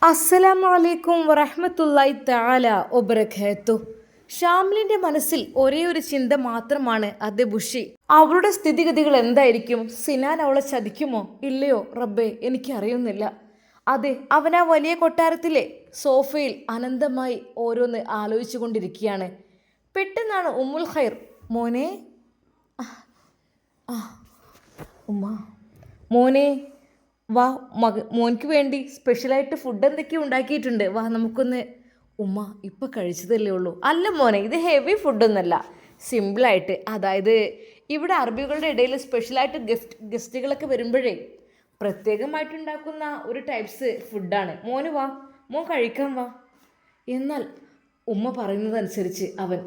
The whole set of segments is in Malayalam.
അസ്സലാമു അലൈക്കും വറഹ്മത്തുള്ളാഹി തആല വബറകാതുഹു. ഷാമിലിന്റെ മനസ്സിൽ ഒരേ ഒരു ചിന്ത മാത്രമാണ്, അത് ബുഷി. അവളുടെ സ്ഥിതിഗതികൾ എന്തായിരിക്കും? സിനാൻ അവളെ ചതിക്കുമോ ഇല്ലയോ? റബ്ബേ, എനിക്കറിയുന്നില്ല. അതെ, അവൻ ആ വലിയ കൊട്ടാരത്തിലെ സോഫയിൽ അനന്തമായി ഓരോന്ന് ആലോചിച്ചു കൊണ്ടിരിക്കുകയാണ്. പെട്ടെന്നാണ് ഉമ്മുൽ ഖൈർ, മോനെ, ഉമ്മ, മോനെ വാ, മോൻക്ക് വേണ്ടി സ്പെഷ്യലായിട്ട് ഫുഡ് എന്തൊക്കെയോ ഉണ്ടാക്കിയിട്ടുണ്ട്, വാ നമുക്കൊന്ന്. ഉമ്മ, ഇപ്പം കഴിച്ചതല്ലേ ഉള്ളൂ. അല്ല മോനെ, ഇത് ഹെവി ഫുഡൊന്നുമല്ല, സിമ്പിളായിട്ട്. അതായത് ഇവിടെ അറബികളുടെ ഇടയിൽ സ്പെഷ്യലായിട്ട് ഗസ്റ്റുകളൊക്കെ വരുമ്പോഴേ പ്രത്യേകമായിട്ടുണ്ടാക്കുന്ന ഒരു ടൈപ്സ് ഫുഡാണ്. മോന് വാ, മോൻ കഴിക്കാൻ വാ. എന്നാൽ ഉമ്മ പറയുന്നതനുസരിച്ച് അവൻ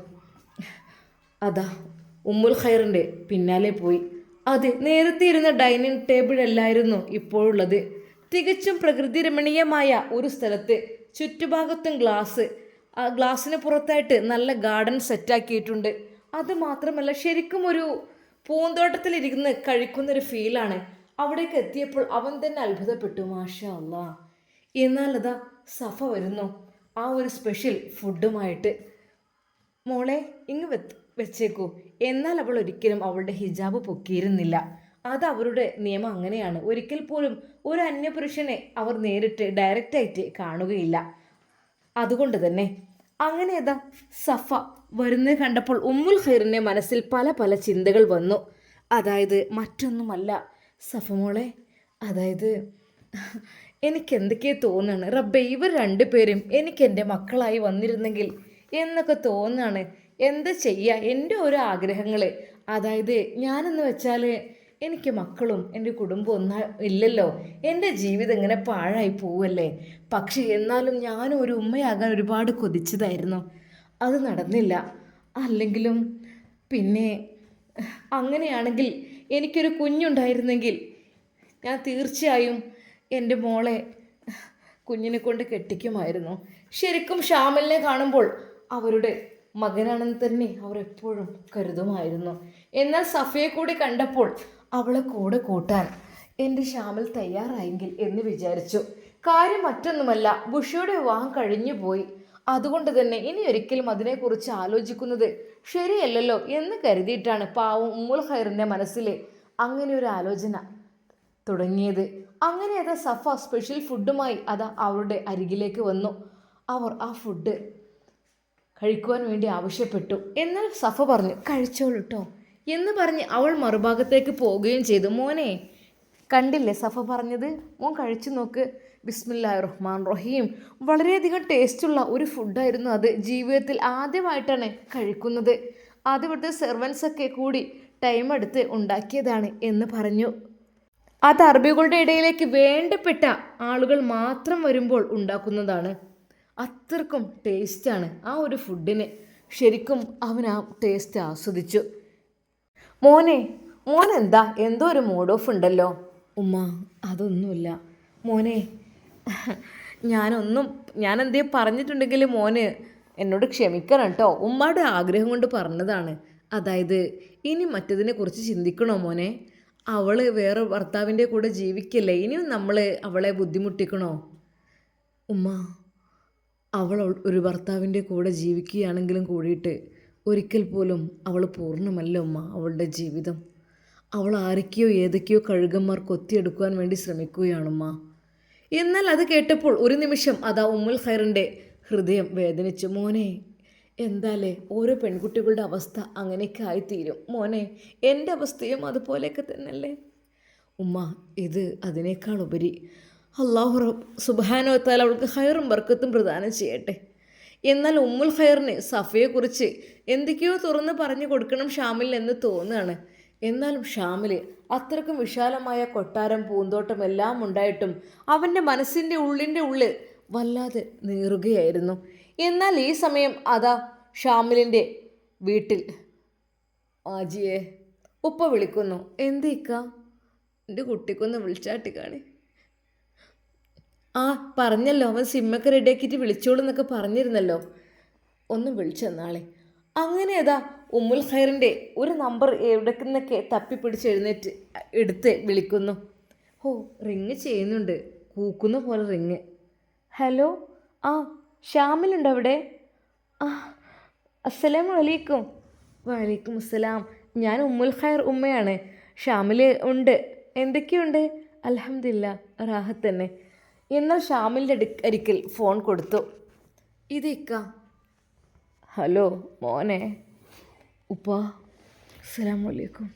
അതാ ഉമ്മുൽ ഖൈറിൻ്റെ പിന്നാലെ പോയി. അതെ, നേരത്തെ ഇരുന്ന ഡൈനിങ് ടേബിൾ അല്ലായിരുന്നു ഇപ്പോഴുള്ളത്. തികച്ചും പ്രകൃതി രമണീയമായ ഒരു സ്ഥലത്ത്, ചുറ്റുഭാഗത്തും ഗ്ലാസ്, ആ ഗ്ലാസ്സിന് പുറത്തായിട്ട് നല്ല ഗാർഡൻ സെറ്റാക്കിയിട്ടുണ്ട്. അത് മാത്രമല്ല, ശരിക്കും ഒരു പൂന്തോട്ടത്തിലിരുന്ന് കഴിക്കുന്നൊരു ഫീലാണ്. അവിടേക്ക് എത്തിയപ്പോൾ അവൻ തന്നെ അത്ഭുതപ്പെട്ടു. മാഷാ അല്ലാ. എന്നാൽ അതാ സഫ വരുന്നു ആ ഒരു സ്പെഷ്യൽ ഫുഡുമായിട്ട്. മോളെ, ഇങ്ങ് വെച്ചേക്കൂ. എന്നാൽ അവൾ ഒരിക്കലും അവളുടെ ഹിജാബ് പൊക്കിയിരുന്നില്ല. അത് അവരുടെ നിയമം അങ്ങനെയാണ്. ഒരിക്കൽ പോലും ഒരു അന്യപുരുഷനെ അവർ നേരിട്ട് ഡയറക്റ്റായിട്ട് കാണുകയില്ല. അതുകൊണ്ട് തന്നെ അങ്ങനെ അതാ സഫ വരുന്നത് കണ്ടപ്പോൾ ഉമ്മുൽ ഖൈറിൻ്റെ മനസ്സിൽ പല പല ചിന്തകൾ വന്നു. അതായത് മറ്റൊന്നുമല്ല സഫ മോളെ, അതായത് എനിക്കെന്തൊക്കെയോ തോന്നുകയാണ്. റബ്ബേ, ഇവർ രണ്ടുപേരും എനിക്കെൻ്റെ മക്കളായി വന്നിരുന്നെങ്കിൽ എന്നൊക്കെ തോന്നുകയാണ്. എന്താ ചെയ്യുക, എൻ്റെ ഓരോ ആഗ്രഹങ്ങൾ. അതായത് ഞാനെന്ന് വെച്ചാൽ എനിക്ക് മക്കളും എൻ്റെ കുടുംബം ഒന്നും ഇല്ലല്ലോ. എൻ്റെ ജീവിതം ഇങ്ങനെ പാഴായി പോവല്ലേ. പക്ഷേ എന്നാലും ഞാനും ഒരു ഉമ്മയാകാൻ ഒരുപാട് കൊതിച്ചതായിരുന്നു. അത് നടന്നില്ല. അല്ലെങ്കിലും പിന്നെ അങ്ങനെയാണെങ്കിൽ എനിക്കൊരു കുഞ്ഞുണ്ടായിരുന്നെങ്കിൽ ഞാൻ തീർച്ചയായും എൻ്റെ മോളെ കുഞ്ഞിനെ കൊണ്ട് കെട്ടിക്കുമായിരുന്നു. ശരിക്കും ഷാമിലിനെ കാണുമ്പോൾ അവരുടെ മകനാണെന്ന് തന്നെ അവർ എപ്പോഴും കരുതുമായിരുന്നു. എന്നാൽ സഫയെ കൂടി കണ്ടപ്പോൾ അവളെ കൂടെ കൂട്ടാൻ എൻ്റെ ഷാമിൽ തയ്യാറായെങ്കിൽ എന്ന് വിചാരിച്ചു. കാര്യം മറ്റൊന്നുമല്ല, ബുഷിയുടെ വിവാഹം കഴിഞ്ഞു പോയി. അതുകൊണ്ട് തന്നെ ഇനി ഒരിക്കലും അതിനെക്കുറിച്ച് ആലോചിക്കുന്നത് ശരിയല്ലല്ലോ എന്ന് കരുതിയിട്ടാണ് പാവം ഉമ്മുൽ ഖൈറിൻ്റെ മനസ്സിൽ അങ്ങനെ ഒരു ആലോചന തുടങ്ങിയത്. അങ്ങനെ അതാ സഫ സ്പെഷ്യൽ ഫുഡുമായി അതാ അവളുടെ അരികിലേക്ക് വന്നു. അവർ ആ ഫുഡ് കഴിക്കുവാൻ വേണ്ടി ആവശ്യപ്പെട്ടു. എന്നാൽ സഫ പറഞ്ഞു, കഴിച്ചോളൂ കേട്ടോ എന്ന് പറഞ്ഞ് അവൾ മറുഭാഗത്തേക്ക് പോവുകയും ചെയ്തു. മോനെ, കണ്ടില്ലേ സഫ പറഞ്ഞത്? മോൻ കഴിച്ചു നോക്ക്. ബിസ്മില്ലാഹിർ റഹ്മാൻ റഹീം. വളരെയധികം ടേസ്റ്റുള്ള ഒരു ഫുഡായിരുന്നു അത്. ജീവിതത്തിൽ ആദ്യമായിട്ടാണ് കഴിക്കുന്നത്. അത് ഇവിടുത്തെ സെർവൻസൊക്കെ കൂടി ടൈം എടുത്ത് ഉണ്ടാക്കിയതാണ് എന്ന് പറഞ്ഞു. അത് അറബികളുടെ ഇടയിലേക്ക് വേണ്ടപ്പെട്ട ആളുകൾ മാത്രം വരുമ്പോൾ ഉണ്ടാക്കുന്നതാണ്. അത്രക്കും ടേസ്റ്റാണ് ആ ഒരു ഫുഡിന്. ശരിക്കും അവൻ ആ ടേസ്റ്റ് ആസ്വദിച്ചു. മോനെന്താ എന്തോ ഒരു മൂഡ് ഓഫ് ഉണ്ടല്ലോ? ഉമ്മ, അതൊന്നുമില്ല മോനെ. ഞാനെന്തേ പറഞ്ഞിട്ടുണ്ടെങ്കിൽ മോന് എന്നോട് ക്ഷമിക്കണം കേട്ടോ. ഉമ്മയുടെ ആഗ്രഹം കൊണ്ട് പറഞ്ഞതാണ്. അതായത് ഇനി മറ്റതിനെ കുറിച്ച് ചിന്തിക്കണോ മോനെ? അവൾ വേറെ ഭർത്താവിൻ്റെ കൂടെ ജീവിക്കല്ലേ, ഇനിയും നമ്മൾ അവളെ ബുദ്ധിമുട്ടിക്കണോ? ഉമ്മ, അവൾ ഒരു ഭർത്താവിൻ്റെ കൂടെ ജീവിക്കുകയാണെങ്കിലും കൂടിയിട്ട് ഒരിക്കൽ പോലും അവൾ പൂർണ്ണമല്ല ഉമ്മ. അവളുടെ ജീവിതം അവൾ ആരൊക്കെയോ ഏതൊക്കെയോ കഴുകന്മാർ കൊത്തിയെടുക്കുവാൻ വേണ്ടി ശ്രമിക്കുകയാണുമ്മ. എന്നാൽ അത് കേട്ടപ്പോൾ ഒരു നിമിഷം അതാ ഉമ്മുൽ ഖൈറിൻ്റെ ഹൃദയം വേദനിച്ചു. മോനെ, എന്താലേ ഓരോ പെൺകുട്ടികളുടെ അവസ്ഥ അങ്ങനെയൊക്കെ ആയിത്തീരും മോനെ. എൻ്റെ അവസ്ഥയും അതുപോലെയൊക്കെ തന്നെയല്ലേ ഉമ്മ. ഇത് അതിനേക്കാൾ ഉപരി അല്ലാഹു സുബ്ഹാനഹു വ തആല അവൾക്ക് ഖൈറും ബർക്കത്തും പ്രദാനം ചെയ്യട്ടെ. എന്നാൽ ഉമ്മുൽ ഖൈറിന് സഫയെക്കുറിച്ച് എന്തൊക്കെയോ തുറന്ന് പറഞ്ഞു കൊടുക്കണം ഷാമിൽ എന്ന് തോന്നുകയാണ്. എന്നാലും ഷാമിൽ അത്രക്കും വിശാലമായ കൊട്ടാരം, പൂന്തോട്ടം എല്ലാം ഉണ്ടായിട്ടും അവൻ്റെ മനസ്സിൻ്റെ ഉള്ളിൽ വല്ലാതെ നീറുകയായിരുന്നു. എന്നാൽ ഈ സമയം അതാ ഷാമിലിൻ്റെ വീട്ടിൽ ആജിയെ ഉപ്പ വിളിക്കുന്നു. എന്തേക്ക? എൻ്റെ കുട്ടിക്കൊന്ന് വിളിച്ചാട്ടിക്കാണേ. ആ പറഞ്ഞല്ലോ, അവൻ സിമ്മൊക്കെ റെഡിയാക്കിയിട്ട് വിളിച്ചോളൂ എന്നൊക്കെ പറഞ്ഞിരുന്നല്ലോ, ഒന്ന് വിളിച്ചെന്നാളെ. അങ്ങനെ അതാ ഉമ്മുൽ ഖൈറിൻ്റെ ഒരു നമ്പർ എവിടേക്കെന്നൊക്കെ തപ്പിപ്പിടിച്ച് എടുത്ത് വിളിക്കുന്നു. ഓ, റിങ് ചെയ്യുന്നുണ്ട്, കൂക്കുന്ന പോലെ റിങ്. ഹലോ, ആ ഷാമിലുണ്ടോ അവിടെ? ആ, അസ്സലാമു അലൈക്കും. വലൈക്കും അസ്സലാം. ഞാൻ ഉമ്മുൽ ഖൈർ ഉമ്മയാണ്. ഷാമിൽ ഉണ്ട്. എന്തൊക്കെയുണ്ട്? അൽഹംദുലില്ലാ, റാഹത്ത് തന്നെ. എന്നാൽ ഷാമിലിൻ്റെ അരികിൽ ഫോൺ കൊടുത്തു. ഇതേക്ക. ഹലോ മോനെ. ഉപ്പ, അസ്സലാമു അലൈക്കും.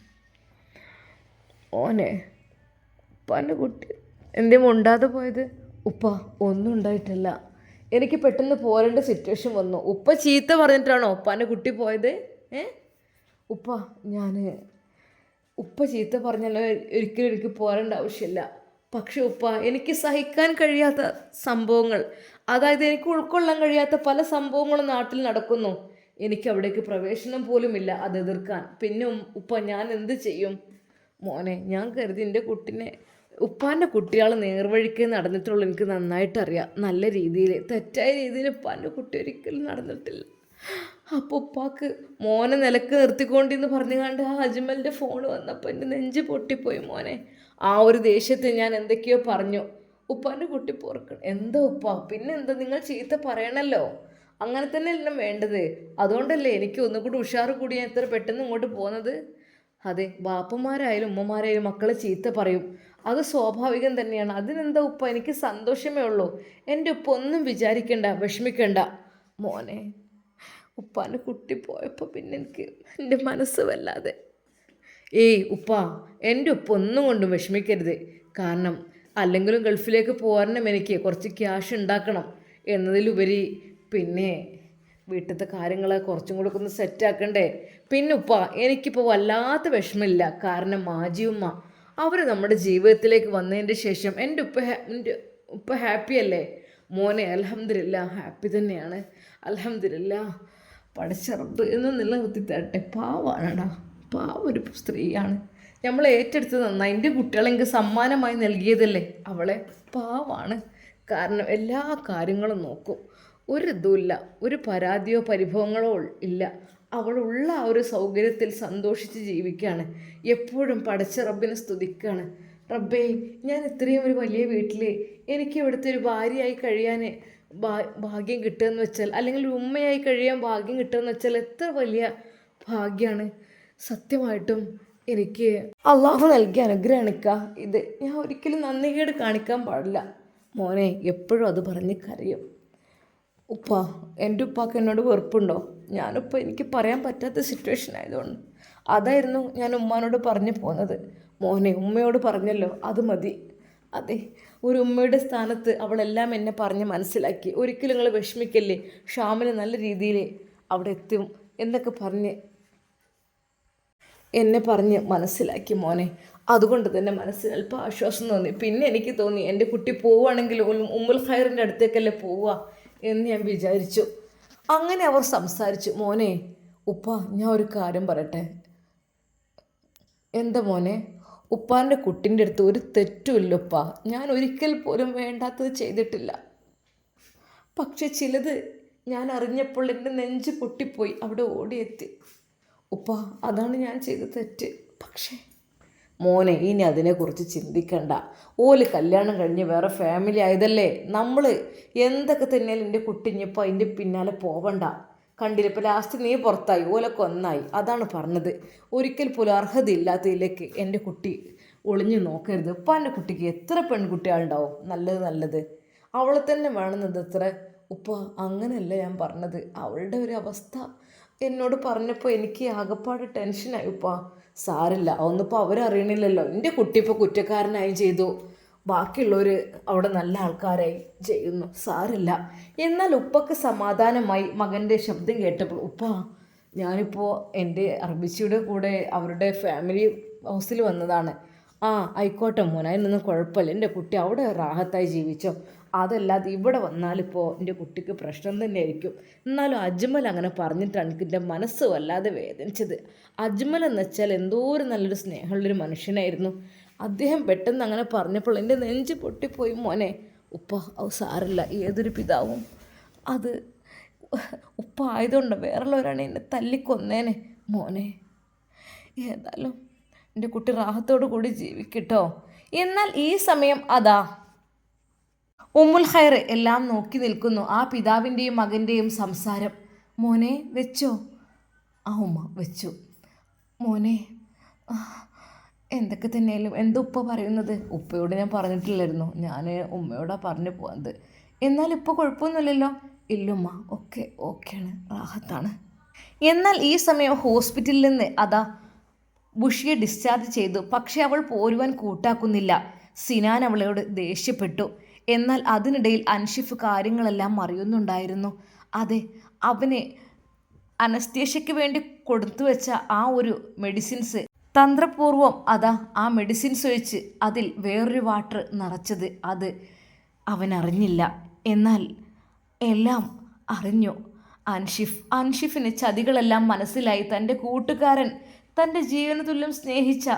മോനെ, ഉപ്പാൻ്റെ കുട്ടി എന്തേ മുണ്ടാതെ പോയത്? ഉപ്പ, ഒന്നും ഉണ്ടായിട്ടില്ല. എനിക്ക് പെട്ടെന്ന് പോരേണ്ട സിറ്റുവേഷൻ വന്നു. ഉപ്പ ചീത്ത പറഞ്ഞിട്ടാണോ ഉപ്പാൻ്റെ കുട്ടി പോയത്? ഉപ്പ, ഞാൻ ഉപ്പ ചീത്ത പറഞ്ഞല്ലോ, ഒരിക്കലും എനിക്ക് പോരേണ്ട ആവശ്യമില്ല. പക്ഷെ ഉപ്പ, എനിക്ക് സഹിക്കാൻ കഴിയാത്ത സംഭവങ്ങൾ, അതായത് എനിക്ക് ഉൾക്കൊള്ളാൻ കഴിയാത്ത പല സംഭവങ്ങളും നാട്ടിൽ നടക്കുന്നു. എനിക്ക് അവിടേക്ക് പ്രവേശനം പോലുമില്ല അത് എതിർക്കാൻ. പിന്നെ ഉപ്പ, ഞാൻ എന്ത് ചെയ്യും? മോനെ, ഞാൻ കരുതി എൻ്റെ കുട്ടിനെ, ഉപ്പാൻ്റെ കുട്ടികൾ നേർവഴിക്ക് നടന്നിട്ടുള്ളൂ. എനിക്ക് നന്നായിട്ടറിയാം. നല്ല രീതിയിൽ, തെറ്റായ രീതിയിൽ ഉപ്പാൻ്റെ കുട്ടി ഒരിക്കലും നടന്നിട്ടില്ല. അപ്പോൾ ഉപ്പാക്ക് മോനെ നിലക്ക് നിർത്തിക്കൊണ്ടെന്ന് പറഞ്ഞുകൊണ്ട് ആ അജ്മലിൻ്റെ ഫോൺ വന്നപ്പോൾ എൻ്റെ നെഞ്ച് പൊട്ടിപ്പോയി മോനെ. ആ ഒരു ദേഷ്യത്തിൽ ഞാൻ എന്തൊക്കെയോ പറഞ്ഞു. ഉപ്പാൻ്റെ കുട്ടി പൊറുക്കണം. എന്താ ഉപ്പ, പിന്നെ എന്താ, നിങ്ങൾ ചീത്ത പറയണല്ലോ. അങ്ങനെ തന്നെ എല്ലാം വേണ്ടത്. അതുകൊണ്ടല്ലേ എനിക്ക് ഒന്നുകൂടി ഉഷാറ് കൂടി ഞാൻ ഇത്ര പെട്ടെന്ന് ഇങ്ങോട്ട് പോകുന്നത്. അതെ, ബാപ്പന്മാരായാലും ഉമ്മമാരായാലും മക്കളെ ചീത്ത പറയും. അത് സ്വാഭാവികം തന്നെയാണ്. അതിനെന്താ ഉപ്പ, എനിക്ക് സന്തോഷമേ ഉള്ളൂ. എൻ്റെ ഉപ്പ ഒന്നും വിചാരിക്കണ്ട, വിഷമിക്കണ്ട. മോനെ, ഉപ്പാൻ്റെ കുട്ടി പോയപ്പോൾ പിന്നെ എനിക്ക് എൻ്റെ മനസ്സ് വല്ലാതെ. ഏയ് ഉപ്പ, എൻ്റെ ഉപ്പ ഒന്നും കൊണ്ടും വിഷമിക്കരുത്. കാരണം അല്ലെങ്കിലും ഗൾഫിലേക്ക് പോരണം, എനിക്ക് കുറച്ച് ക്യാഷ് ഉണ്ടാക്കണം എന്നതിലുപരി പിന്നെ വീട്ടിലത്തെ കാര്യങ്ങൾ കുറച്ചും കൂടെ ഒന്ന് സെറ്റാക്കണ്ടേ. പിന്നെ ഉപ്പ, എനിക്കിപ്പോൾ വല്ലാത്ത വിഷമമില്ല. കാരണം മാജിയുമ്മ അവർ നമ്മുടെ ജീവിതത്തിലേക്ക് വന്നതിൻ്റെ ശേഷം എൻ്റെ ഉപ്പ ഹാപ്പിയല്ലേ മോനെ? അൽഹംദുലില്ലാ, ഹാപ്പി തന്നെയാണ്. അൽഹംദുലില്ലാ, പഠിച്ച റബ്ബ് എന്ന് നിലനിർത്തി തരട്ടെ. പാവാണടാ, പാവ ഒരു സ്ത്രീയാണ്. നമ്മൾ ഏറ്റെടുത്ത് നന്നായി. എൻ്റെ കുട്ടികളെ എനിക്ക് സമ്മാനമായി നൽകിയതല്ലേ അവളെ. പാവാണ്. കാരണം എല്ലാ കാര്യങ്ങളും നോക്കും. ഒരു ഇതുമില്ല, ഒരു പരാതിയോ പരിഭവങ്ങളോ ഇല്ല. അവളുള്ള ആ ഒരു സൗകര്യത്തിൽ സന്തോഷിച്ച് ജീവിക്കുകയാണ്. എപ്പോഴും പടച്ച റബ്ബിനെ സ്തുതിക്കുകയാണ്. റബ്ബേ, ഞാൻ ഇത്രയും ഒരു വലിയ വീട്ടിൽ എനിക്ക് ഇവിടുത്തെ ഒരു ഭാര്യയായി കഴിയാൻ ഭാഗ്യം കിട്ടുകയെന്ന് വെച്ചാൽ, അല്ലെങ്കിൽ ഒരു ഉമ്മയായി കഴിയാൻ ഭാഗ്യം കിട്ടുകയെന്ന് വെച്ചാൽ എത്ര വലിയ ഭാഗ്യമാണ്. സത്യമായിട്ടും എനിക്ക് അള്ളാഹു നൽകിയ അനുഗ്രഹണിക്ക ഇത്. ഞാൻ ഒരിക്കലും നന്ദികേട് കാണിക്കാൻ പാടില്ല. മോനെ എപ്പോഴും അത് പറഞ്ഞ് കരയും. ഉപ്പ, എൻ്റെ ഉപ്പാക്ക് എന്നോട് വെറുപ്പുണ്ടോ? ഞാനിപ്പോൾ എനിക്ക് പറയാൻ പറ്റാത്ത സിറ്റുവേഷൻ ആയതുകൊണ്ട് അതായിരുന്നു ഞാൻ ഉമ്മാനോട് പറഞ്ഞു പോകുന്നത്. മോനെ, ഉമ്മയോട് പറഞ്ഞല്ലോ, അത് മതി. അതെ, ഒരു ഉമ്മയുടെ സ്ഥാനത്ത് അവളെല്ലാം എന്നെ പറഞ്ഞ് മനസ്സിലാക്കി. ഒരിക്കലും നിങ്ങൾ വിഷമിക്കല്ലേ, ഷാമിൽ നല്ല രീതിയിൽ അവിടെ എത്തും എന്നൊക്കെ പറഞ്ഞ് എന്നെ പറഞ്ഞ് മനസ്സിലാക്കി മോനെ. അതുകൊണ്ട് തന്നെ മനസ്സിന് അല്പം ആശ്വാസം തോന്നി. പിന്നെ എനിക്ക് തോന്നി എൻ്റെ കുട്ടി പോവുകയാണെങ്കിൽ ഉമ്മുൽ ഖൈറിൻ്റെ അടുത്തേക്കല്ലേ പോവുക എന്ന് ഞാൻ വിചാരിച്ചു. അങ്ങനെ അവർ സംസാരിച്ചു. മോനെ, ഉപ്പ, ഞാൻ ഒരു കാര്യം പറയട്ടെ. എന്താ മോനെ? ഉപ്പാൻ്റെ കുട്ടിൻ്റെ അടുത്ത് ഒരു തെറ്റുമില്ല ഉപ്പ. ഞാൻ ഒരിക്കൽ പോലും വേണ്ടാത്തത് ചെയ്തിട്ടില്ല. പക്ഷെ ചിലത് ഞാൻ അറിഞ്ഞപ്പോൾ എൻ്റെ നെഞ്ച് പൊട്ടിപ്പോയി, അവിടെ ഓടിയെത്തി. ഉപ്പ, അതാണ് ഞാൻ ചെയ്ത തെറ്റ്. പക്ഷേ മോനെ, ഇനി അതിനെക്കുറിച്ച് ചിന്തിക്കണ്ട. ഓല് കല്യാണം കഴിഞ്ഞ് വേറെ ഫാമിലി ആയതല്ലേ. നമ്മൾ എന്തൊക്കെ തന്നെയാലും എൻ്റെ കുട്ടിഞ്ഞപ്പോൾ അതിൻ്റെ പിന്നാലെ പോവണ്ട. കണ്ടില്ല, ഇപ്പോൾ ലാസ്റ്റ് നീ പുറത്തായി, ഓലൊക്കെ ഒന്നായി. അതാണ് പറഞ്ഞത്. ഒരിക്കൽ പോലും അർഹതയില്ലാത്തതിലേക്ക് എൻ്റെ കുട്ടി ഒളിഞ്ഞു നോക്കരുത്. ഇപ്പം എൻ്റെ കുട്ടിക്ക് എത്ര പെൺകുട്ടികളുണ്ടാവും, നല്ലത് അവളെ തന്നെ വേണമെന്നത് എത്ര. ഉപ്പ, അങ്ങനെയല്ല ഞാൻ പറഞ്ഞത്. അവളുടെ ഒരു അവസ്ഥ എന്നോട് പറഞ്ഞപ്പോൾ എനിക്ക് ആകെപ്പാട് ടെൻഷനായി. ഉപ്പ, സാരില്ല, ഒന്നിപ്പോൾ അവരറിയണില്ലല്ലോ. എൻ്റെ കുട്ടി ഇപ്പോൾ കുറ്റക്കാരനായി ചെയ്തു, ബാക്കിയുള്ളവർ അവിടെ നല്ല ആൾക്കാരായി ചെയ്യുന്നു. സാരില്ല. എന്നാൽ ഉപ്പക്ക് സമാധാനമായി മകൻ്റെ ശബ്ദം കേട്ടപ്പോൾ. ഉപ്പ, ഞാനിപ്പോൾ എൻ്റെ അർബിച്ചിയുടെ കൂടെ അവരുടെ ഫാമിലി ഹൗസിൽ വന്നതാണ്. ആ, ആയിക്കോട്ടെ മോനെ, അതിനൊന്നും കുഴപ്പമില്ല. എൻ്റെ കുട്ടി അവിടെ റാഹത്തായി ജീവിച്ചോ. അതല്ലാതെ ഇവിടെ വന്നാലിപ്പോൾ എൻ്റെ കുട്ടിക്ക് പ്രശ്നം തന്നെയായിരിക്കും. എന്നാലും അജ്മൽ അങ്ങനെ പറഞ്ഞിട്ടാണ് എനിക്ക് എൻ്റെ മനസ്സ് വല്ലാതെ വേദനിച്ചത്. അജ്മൽ എന്ന് വെച്ചാൽ എന്തോരം നല്ലൊരു സ്നേഹമുള്ളൊരു മനുഷ്യനായിരുന്നു. അദ്ദേഹം പെട്ടെന്ന് അങ്ങനെ പറഞ്ഞപ്പോൾ എൻ്റെ നെഞ്ച് പൊട്ടിപ്പോയി മോനെ. ഉപ്പ, അത് സാരില്ല. ഏതൊരു പിതാവും അത് ഉപ്പ ആയതുകൊണ്ട് വേറുള്ളവരാണ് എന്നെ തല്ലിക്കൊന്നേനെ മോനെ. ഏതായാലും എൻ്റെ കുട്ടി റാഹത്തോടു കൂടി ജീവിക്കട്ടോ. എന്നാൽ ഈ സമയം അതാ ഉമ്മുൽ ഖൈർ എല്ലാം നോക്കി നിൽക്കുന്നു. ആ പിതാവിൻ്റെയും മകൻ്റെയും സംസാരം. മോനെ വെച്ചോ? ആ ഉമ്മ വെച്ചു. മോനെ എന്തൊക്കെ തന്നെയാലും എന്താ ഉപ്പ പറയുന്നത്? ഉപ്പയോട് ഞാൻ പറഞ്ഞിട്ടില്ലായിരുന്നു, ഞാൻ ഉമ്മയോടാണ് പറഞ്ഞു പോകുന്നത്. എന്നാൽ ഇപ്പോൾ കുഴപ്പമൊന്നുമില്ലല്ലോ? ഇല്ലുമ്മ, ഓക്കെയാണ്, റാഹത്താണ്. എന്നാൽ ഈ സമയം ഹോസ്പിറ്റലിൽ നിന്ന് അതാ ബുഷിയെ ഡിസ്ചാർജ് ചെയ്തു. പക്ഷേ അവൾ പോരുവാൻ കൂട്ടാക്കുന്നില്ല. സിനാൻ അവളോട് ദേഷ്യപ്പെട്ടു. എന്നാൽ അതിനിടയിൽ അൻഷിഫ് കാര്യങ്ങളെല്ലാം അറിയുന്നുണ്ടായിരുന്നു. അതെ, അവന് അനസ്തേഷ്യയ്ക്ക് വേണ്ടി കൊടുത്തു വെച്ച ആ ഒരു മെഡിസിൻസ് തന്ത്രപൂർവം ആ മെഡിസിൻസ് ഒഴിച്ച് അതിൽ വേറൊരു വാട്ടർ നിറച്ചത് അത് അവൻ അറിഞ്ഞില്ല. എന്നാൽ എല്ലാം അറിഞ്ഞു അൻഷിഫിന് ചതികളെല്ലാം മനസ്സിലായി. തൻ്റെ കൂട്ടുകാരൻ, തൻ്റെ ജീവനതുല്യം സ്നേഹിച്ച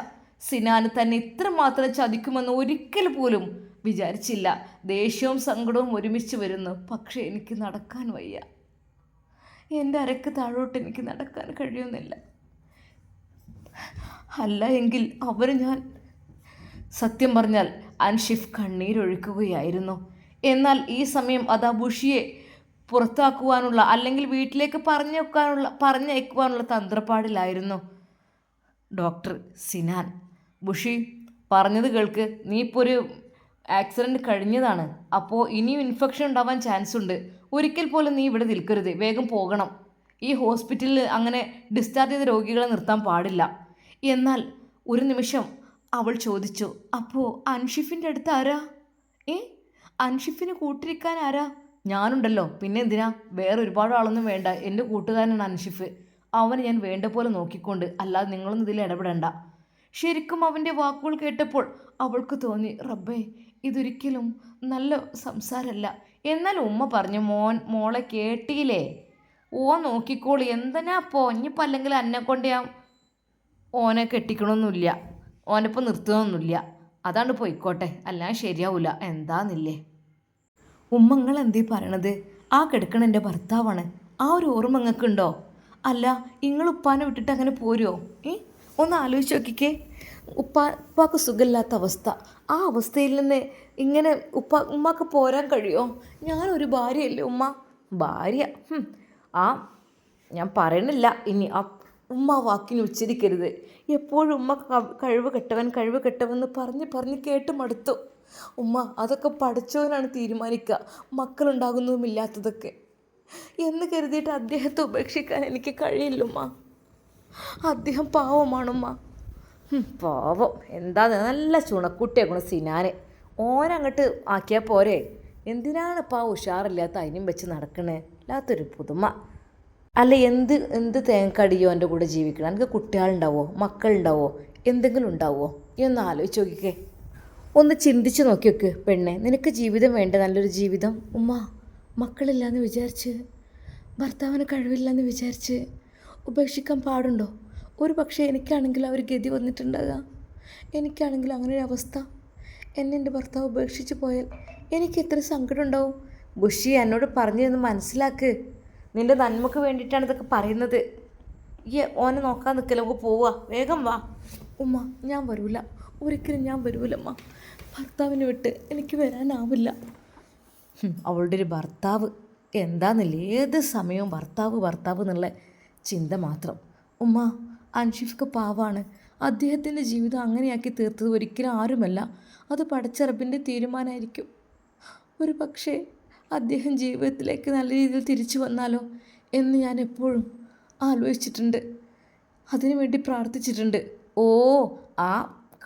സിനാൻ തന്നെ ഇത്രമാത്രം ചതിക്കുമെന്ന് ഒരിക്കൽ പോലും വിചാരിച്ചില്ല. ദേഷ്യവും സങ്കടവും ഒരുമിച്ച് വരുന്നു. പക്ഷേ എനിക്ക് നടക്കാൻ വയ്യ. എൻ്റെ അരക്ക് താഴോട്ട് എനിക്ക് നടക്കാൻ കഴിയുന്നില്ല. അല്ല എങ്കിൽ ഞാൻ സത്യം പറഞ്ഞാൽ അൻഷിഫ് കണ്ണീരൊഴുക്കുകയായിരുന്നു. എന്നാൽ ഈ സമയം ബുഷിയെ പുറത്താക്കുവാനുള്ള അല്ലെങ്കിൽ വീട്ടിലേക്ക് പറഞ്ഞയക്കുവാനുള്ള തന്ത്രപ്പാടിലായിരുന്നു ഡോക്ടർ സിനാൻ. ബുഷി പറഞ്ഞത് കേൾക്ക്, നീ ഇപ്പോൾ ഒരു ആക്സിഡൻറ്റ് കഴിഞ്ഞതാണ്, അപ്പോൾ ഇനിയും ഇൻഫെക്ഷൻ ഉണ്ടാവാൻ ചാൻസ് ഉണ്ട്. ഒരിക്കൽ പോലും നീ ഇവിടെ നിൽക്കരുത്, വേഗം പോകണം. ഈ ഹോസ്പിറ്റലിൽ അങ്ങനെ ഡിസ്ചാർജ് ചെയ്ത രോഗികളെ നിർത്താൻ പാടില്ല. എന്നാൽ ഒരു നിമിഷം അവൾ ചോദിച്ചു, അപ്പോൾ അൻഷിഫിൻ്റെ അടുത്ത് ആരാ? അൻഷിഫിന് കൂട്ടിരിക്കാൻ ആരാ? ഞാനുണ്ടല്ലോ, പിന്നെ എന്തിനാ? വേറെ ഒരുപാട് ആളൊന്നും വേണ്ട, എൻ്റെ കൂട്ടുകാരനാണ് അൻഷിഫ്. അവന് ഞാൻ വേണ്ട പോലെ നോക്കിക്കൊണ്ട്, അല്ലാതെ നിങ്ങളൊന്നും ഇതിൽ ഇടപെടണ്ട. ശരിക്കും അവൻ്റെ വാക്കുകൾ കേട്ടപ്പോൾ അവൾക്ക് തോന്നി, റബ്ബേ, ഇതൊരിക്കലും നല്ല സംസാരമല്ല. എന്നാൽ ഉമ്മ പറഞ്ഞു, മോളെ കേട്ടിയില്ലേ, നോക്കിക്കോളി, എന്തിനാ അപ്പോൾ ഇനിയിപ്പോൾ അല്ലെങ്കിൽ എന്നെ കൊണ്ട് ഞാൻ ഓനെ കെട്ടിക്കണമൊന്നുമില്ല, ഓനിപ്പോൾ നിർത്തണമെന്നില്ല, അതാണ്ട് പോയിക്കോട്ടെ, അല്ലാതെ ശരിയാവില്ല, എന്താന്നില്ലേ. ഉമ്മങ്ങൾ എന്തേ പറയണത്? ആ കിടക്കണ എൻ്റെ ഭർത്താവാണ്. ആ ഒരു ഓർമ്മ നിങ്ങൾക്കുണ്ടോ? അല്ല, നിങ്ങൾ ഉപ്പാനെ വിട്ടിട്ട് അങ്ങനെ പോരുമോ? ഒന്ന് ആലോചിച്ച് നോക്കിക്കേ. ഉപ്പാക്ക് സുഖമില്ലാത്ത അവസ്ഥ, ആ അവസ്ഥയിൽ നിന്ന് ഇങ്ങനെ ഉമ്മക്ക് പോരാൻ കഴിയുമോ? ഞാനൊരു ഭാര്യയല്ലേ ഉമ്മ? ഭാര്യ? ഞാൻ പറയണില്ല ഇനി ഉമ്മ വാക്കിന് ഉച്ചരിക്കരുത്. എപ്പോഴും ഉമ്മ കഴിവ് കെട്ടവെന്ന് പറഞ്ഞ് കേട്ട് മടുത്തു. ഉമ്മ, അതൊക്കെ പഠിച്ചവനാണ് തീരുമാനിക്കുക, മക്കളുണ്ടാകുന്നതുമില്ലാത്തതൊക്കെ എന്ന് കരുതിയിട്ട് അദ്ദേഹത്തെ ഉപേക്ഷിക്കാൻ എനിക്ക് കഴിയില്ലുമ്മ. അദ്ദേഹം പാവമാണുമ്മ. പാവം എന്താ, നല്ല ചുണക്കുട്ടിയാക്കണം സിനാന്. ഓനങ്ങോട്ട് ആക്കിയാൽ പോരെ? എന്തിനാണിപ്പോൾ ആ ഉഷാറില്ലാത്ത അതിനും വെച്ച് നടക്കണേ? അല്ലാത്തൊരു പുതുമ. അല്ല, എന്ത് തേങ്ങക്കടിയോ എൻ്റെ കൂടെ ജീവിക്കണം? എനിക്ക് കുട്ടികളുണ്ടാവോ, മക്കളുണ്ടാവോ, എന്തെങ്കിലും ഉണ്ടാവോ? ഈ ഒന്ന് ആലോചിച്ച് നോക്കിക്കേ, ഒന്ന് ചിന്തിച്ച് നോക്കി നോക്ക് പെണ്ണെ. നിനക്ക് ജീവിതം വേണ്ട, നല്ലൊരു ജീവിതം. ഉമ്മ, മക്കളില്ലാന്ന് വിചാരിച്ച്, ഭർത്താവിന് കഴിവില്ലെന്ന് വിചാരിച്ച് ഉപേക്ഷിക്കാൻ പാടുണ്ടോ? ഒരു പക്ഷേ എനിക്കാണെങ്കിൽ ആ ഒരു ഗതി വന്നിട്ടുണ്ടാകുക. എനിക്കാണെങ്കിൽ അങ്ങനെ ഒരു അവസ്ഥ, എൻ്റെ ഭർത്താവ് ഉപേക്ഷിച്ച് പോയാൽ എനിക്ക് എത്ര സങ്കടം ഉണ്ടാവും. ബുഷി, എന്നോട് പറഞ്ഞതൊന്ന് മനസ്സിലാക്ക്. നിൻ്റെ നന്മക്ക് വേണ്ടിയിട്ടാണ് ഇതൊക്കെ പറയുന്നത്. ഓനെ നോക്കാൻ നിൽക്കല, നമുക്ക് പോവാ, വേഗം വാ. ഉമ്മ, ഞാൻ വരൂല, ഒരിക്കലും ഞാൻ വരൂലമ്മ. ഭർത്താവിനെ വിട്ട് എനിക്ക് വരാനാവില്ല. അവളുടെ ഒരു ഭർത്താവ് എന്താന്നില്ല, ഏത് സമയവും ഭർത്താവ് എന്നുള്ള ചിന്ത മാത്രം. ഉമ്മ, അൻഷിഫ്ക്ക് പാവാണ്. അദ്ദേഹത്തിൻ്റെ ജീവിതം അങ്ങനെയാക്കി തീർത്തത് ഒരിക്കലും ആരുമല്ല, അത് പടച്ചറബിൻ്റെ തീരുമാനമായിരിക്കും. ഒരു പക്ഷേ അദ്ദേഹം ജീവിതത്തിലേക്ക് നല്ല രീതിയിൽ തിരിച്ചു വന്നാലോ എന്ന് ഞാൻ എപ്പോഴും ആലോചിച്ചിട്ടുണ്ട്, അതിനുവേണ്ടി പ്രാർത്ഥിച്ചിട്ടുണ്ട്. ആ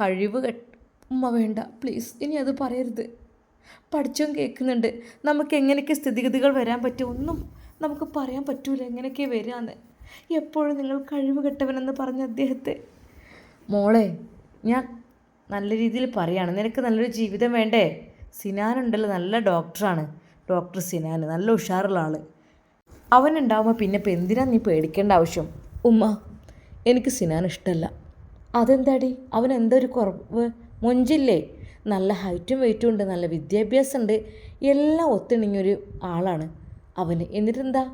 കഴിവ് ഉമ്മ വേണ്ട, പ്ലീസ്, ഇനി അത് പറയരുത്. പഠിച്ചോൻ കേൾക്കുന്നുണ്ട്. നമുക്ക് എങ്ങനെയൊക്കെ സ്ഥിതിഗതികൾ വരാൻ പറ്റും ഒന്നും നമുക്ക് പറയാൻ പറ്റൂല, എങ്ങനെയൊക്കെ വരാമെന്ന്. എപ്പോഴും നിങ്ങൾ കഴിവ് കെട്ടവനെന്ന് പറഞ്ഞ അദ്ദേഹത്തെ. മോളെ, ഞാൻ നല്ല രീതിയിൽ പറയാണ്, നിനക്ക് നല്ലൊരു ജീവിതം വേണ്ടേ? സിനാനുണ്ടല്ലോ, നല്ല ഡോക്ടറാണ്, ഡോക്ടർ സിനാൻ, നല്ല ഉഷാറുള്ള ആൾ. അവനുണ്ടാവുമ്പോൾ പിന്നെ ഇപ്പം എന്തിനാ നീ പേടിക്കേണ്ട ആവശ്യം? ഉമ്മ, എനിക്ക് സിനാൻ ഇഷ്ടമല്ല. അതെന്താടി? അവൻ എന്തൊരു കുറവ്? മൊഞ്ചില്ലേ? നല്ല ഹൈറ്റും വെയിറ്റും ഉണ്ട്, നല്ല വിദ്യാഭ്യാസം ഉണ്ട്, എല്ലാം ഒത്തിണങ്ങിയൊരു ആളാണ് അവന്. എന്നിട്ടെന്താ,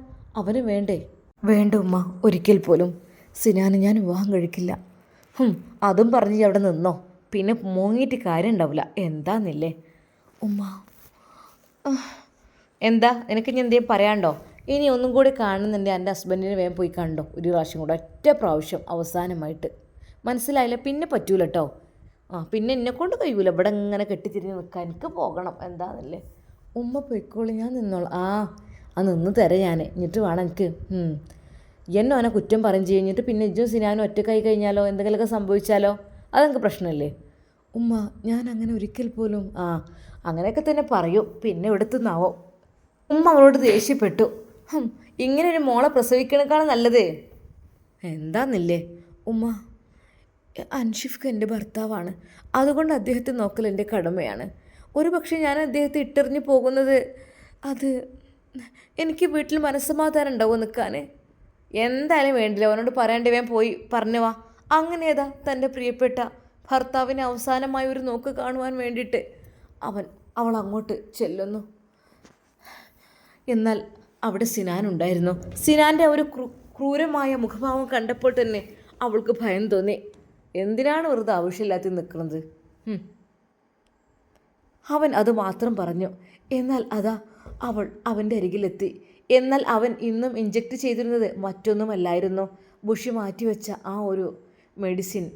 അവന് വേണ്ടേ? വേണ്ട ഉമ്മ, ഒരിക്കൽ പോലും സിനാന് ഞാൻ വിവാഹം കഴിക്കില്ല. അതും പറഞ്ഞ് അവിടെ നിന്നോ, പിന്നെ മോങ്ങിയിട്ട് കാര്യം ഉണ്ടാവില്ല. എന്താന്നില്ലേ ഉമ്മ, എന്താ നിനക്ക് ഇനി എന്തെങ്കിലും പറയാണ്ടോ? ഇനി ഒന്നും കൂടി കാണുന്നുണ്ട് എൻ്റെ ഹസ്ബൻഡിനെ വേഗം പോയി കണ്ടോ, ഒരു പ്രാവശ്യം കൂടെ, ഒറ്റ പ്രാവശ്യം അവസാനമായിട്ട്. മനസ്സിലായില്ല, പിന്നെ പറ്റൂല കേട്ടോ. പിന്നെ എന്നെക്കൊണ്ട് കഴിയൂല ഇവിടെ ഇങ്ങനെ കെട്ടിത്തിരിഞ്ഞ് നിൽക്കാൻ, എനിക്ക് പോകണം. എന്താണെന്നല്ലേ? ഉമ്മ പോയിക്കോളി, ഞാൻ നിന്നോളാം. നിന്ന് തരാം ഞാൻ, എന്നിട്ട് വേണം എനിക്ക്. എന്നെ അവനെ കുറ്റം പറയും കഴിഞ്ഞിട്ട് പിന്നെ ഇജ്ജും സിനാനും ഒറ്റക്കായി കഴിഞ്ഞാലോ, എന്തെങ്കിലുമൊക്കെ സംഭവിച്ചാലോ, അതെനിക്ക് പ്രശ്നമല്ലേ? ഉമ്മ, ഞാൻ അങ്ങനെ ഒരിക്കൽ പോലും അങ്ങനെയൊക്കെ തന്നെ പറയൂ, പിന്നെ എടുത്തുന്നാവോ. ഉമ്മ അവളോട് ദേഷ്യപ്പെട്ടു. ഇങ്ങനെ ഒരു മോളെ പ്രസവിക്കണേക്കാളും നല്ലത് എന്താന്നില്ലേ ഉമ്മ, അൻഷിഫ്ക്ക് എൻ്റെ ഭർത്താവാണ്, അതുകൊണ്ട് അദ്ദേഹത്തെ നോക്കൽ എൻ്റെ കടമയാണ്. ഒരു പക്ഷേ ഞാൻ അദ്ദേഹത്തെ ഇട്ടെറിഞ്ഞ് പോകുന്നത് അത് എനിക്ക് വീട്ടിൽ മനസ്സമാധാനം ഉണ്ടാവും നിൽക്കാൻ. എന്തായാലും വേണ്ടില്ല, അവനോട് പറയേണ്ടി വേഗം പോയി പറഞ്ഞു വാ. അങ്ങനെയതാ തൻ്റെ പ്രിയപ്പെട്ട ഭർത്താവിനെ അവസാനമായി ഒരു നോക്ക് കാണുവാൻ വേണ്ടിയിട്ട് അവൾ അങ്ങോട്ട് ചെല്ലുന്നു. എന്നാൽ അവിടെ സിനാൻ ഉണ്ടായിരുന്നു. സിനാൻ്റെ ഒരു ക്രൂരമായ മുഖഭാവം കണ്ടപ്പോൾ തന്നെ അവൾക്ക് ഭയം തോന്നി. എന്തിനാണ് വെറുതെ ആവശ്യമില്ലാത്ത നിൽക്കുന്നത്? അവൻ അത് മാത്രം പറഞ്ഞു. എന്നാൽ അതാ അവൾ അവൻ്റെ അരികിലെത്തി. എന്നാൽ അവൻ ഇന്നും ഇഞ്ചക്ട് ചെയ്തിരുന്നത് മറ്റൊന്നുമല്ലായിരുന്നു, ബുഷി മാറ്റിവെച്ച ആ ഒരു മെഡിസിൻ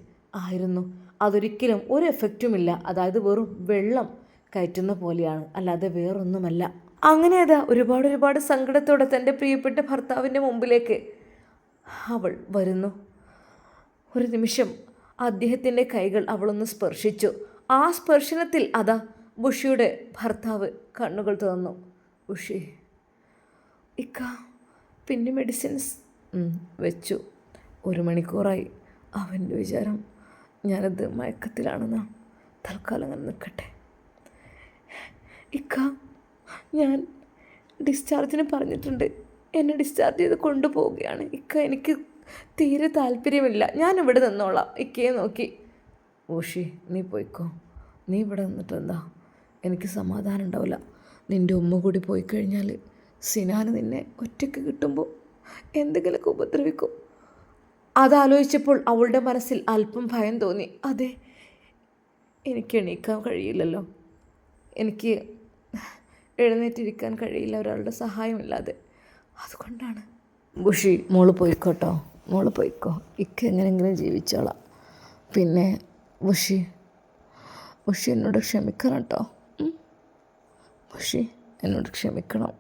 ആയിരുന്നു. അതൊരിക്കലും ഒരു എഫക്റ്റുമില്ല, അതായത് വെറും വെള്ളം കയറ്റുന്ന പോലെയാണ്, അല്ലാതെ വേറൊന്നുമല്ല. അങ്ങനെ അതാ ഒരുപാട് സങ്കടത്തോടെ തൻ്റെ പ്രിയപ്പെട്ട ഭർത്താവിൻ്റെ മുമ്പിലേക്ക് അവൾ വരുന്നു. ഒരു നിമിഷം അദ്ദേഹത്തിൻ്റെ കൈകൾ അവളൊന്ന് സ്പർശിച്ചു. ആ സ്പർശനത്തിൽ അതാ ബുഷിയുടെ ഭർത്താവ് കണ്ണുകൾ തുറന്നു. ബുഷി, ഇക്ക പിന്നെ മെഡിസിൻസ് വെച്ചു. 1 മണിക്കൂറായി. അവൻ്റെ വിചാരം ഞാനത് മയക്കത്തിലാണെന്നാണ്. തൽക്കാലം അങ്ങനെ നിൽക്കട്ടെ. ഇക്ക, ഞാൻ ഡിസ്ചാർജിന് പറഞ്ഞിട്ടുണ്ട്, എന്നെ ഡിസ്ചാർജ് ചെയ്ത് കൊണ്ടുപോവുകയാണ്. ഇക്ക, എനിക്ക് തീരെ താല്പര്യമില്ല, ഞാൻ ഇവിടെ നിന്നോളാം ഇക്കയെ നോക്കി. ഓഷി, നീ പോയിക്കോ, നീ ഇവിടെ നിന്നിട്ട് എന്താ, എനിക്ക് സമാധാനം ഉണ്ടാവില്ല. നിൻ്റെ ഉമ്മ കൂടി പോയി കഴിഞ്ഞാൽ സിനാന് നിന്നെ ഒറ്റയ്ക്ക് കിട്ടുമ്പോൾ എന്തെങ്കിലുമൊക്കെ ഉപദ്രവിക്കും. അതാലോചിച്ചപ്പോൾ അവളുടെ മനസ്സിൽ അല്പം ഭയം തോന്നി. അതെ, എനിക്ക് എണീക്കാൻ കഴിയില്ലല്ലോ, എനിക്ക് എഴുന്നേറ്റിരിക്കാൻ കഴിയില്ല ഒരാളുടെ സഹായമില്ലാതെ, അതുകൊണ്ടാണ്. ബുഷി, മോള് പോയിക്കോട്ടോ, മോള് പോയിക്കോ, ഇക്ക എങ്ങനെയെങ്കിലും ജീവിച്ചോളാം. പിന്നെ ബുഷി എന്നോട് ക്ഷമിക്കണം കേട്ടോ. ബുഷി എന്നോട് ക്ഷമിക്കണം.